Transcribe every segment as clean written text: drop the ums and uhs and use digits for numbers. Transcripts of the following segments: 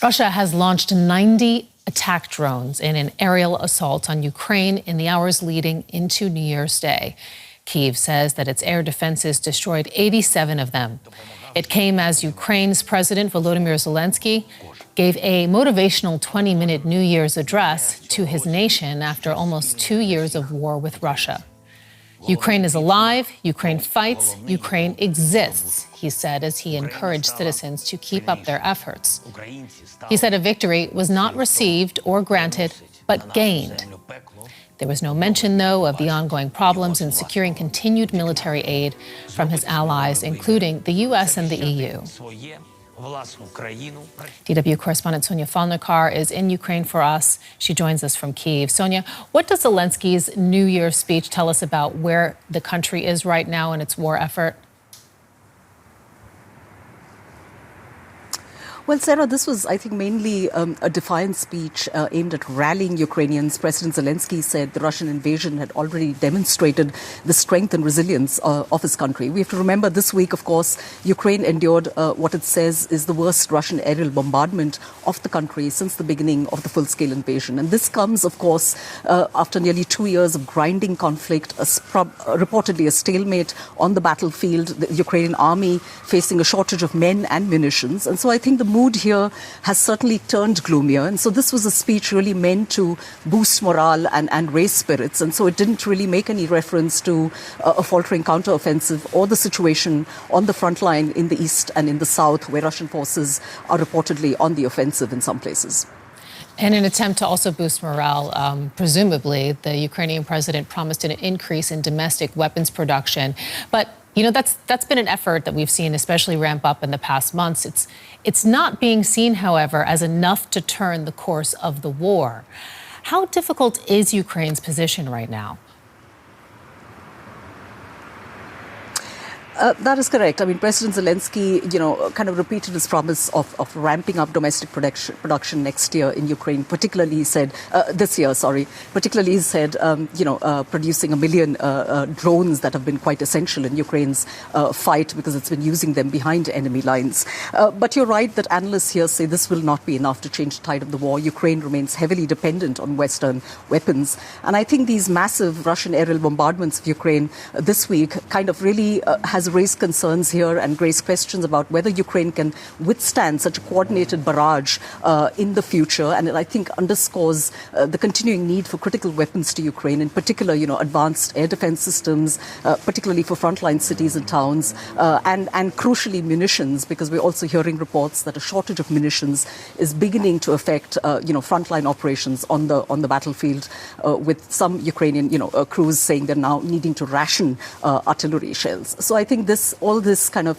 Russia has launched 90 attack drones in an aerial assault on Ukraine in the hours leading into New Year's Day. Kyiv says that its air defenses destroyed 87 of them. It came as Ukraine's President Volodymyr Zelenksyy gave a motivational 20-minute New Year's address to his nation after almost 2 years of war with Russia. Ukraine is alive, Ukraine fights, Ukraine exists, he said as he encouraged citizens to keep up their efforts. He said a victory was not received or granted, but gained. There was no mention, though, of the ongoing problems in securing continued military aid from his allies, including the U.S. and the EU. DW correspondent Sonia Falnikar is in Ukraine for us. She joins us from Kyiv. Sonia, what does Zelenskyy's New Year's speech tell us about where the country is right now in its war effort? Well, Sarah, this was, I think, mainly a defiant speech aimed at rallying Ukrainians. President Zelensky said the Russian invasion had already demonstrated the strength and resilience of his country. We have to remember this week, of course, Ukraine endured what it says is the worst Russian aerial bombardment of the country since the beginning of the full-scale invasion. And this comes, of course, after nearly 2 years of grinding conflict, reportedly a stalemate on the battlefield, the Ukrainian army facing a shortage of men and munitions. And so I think the mood here has certainly turned gloomier. And so this was a speech really meant to boost morale and raise spirits. And so it didn't really make any reference to a faltering counteroffensive or the situation on the front line in the east and in the south, where Russian forces are reportedly on the offensive in some places. In an attempt to also boost morale, presumably, the Ukrainian president promised an increase in domestic weapons production. But you know, that's been an effort that we've seen especially ramp up in the past months. It's not being seen, however, as enough to turn the course of the war. How difficult is Ukraine's position right now? That is correct. I mean, President Zelensky, kind of repeated his promise of ramping up domestic production next year in Ukraine. Particularly, he said, particularly he said, producing 1 million drones that have been quite essential in Ukraine's fight because it's been using them behind enemy lines. But you're right that analysts here say this will not be enough to change the tide of the war. Ukraine remains heavily dependent on Western weapons. And I think these massive Russian aerial bombardments of Ukraine this week kind of really has raised concerns here and raised questions about whether Ukraine can withstand such a coordinated barrage in the future. And it, I think, underscores the continuing need for critical weapons to Ukraine, in particular, advanced air defense systems, particularly for frontline cities and towns, and crucially munitions, because we're also hearing reports that a shortage of munitions is beginning to affect, frontline operations on the battlefield, with some Ukrainian, crews saying they're now needing to ration artillery shells. So I think all this kind of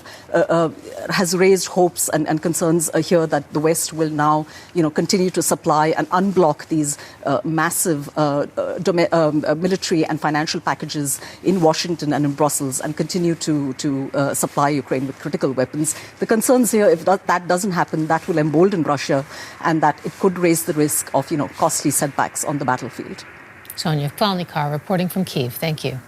has raised hopes and concerns here that the West will now, continue to supply and unblock these massive military and financial packages in Washington and in Brussels and continue to supply Ukraine with critical weapons. The concerns here, if that doesn't happen, that will embolden Russia and that it could raise the risk of, costly setbacks on the battlefield. Sonia Falnikar reporting from Kyiv. Thank you.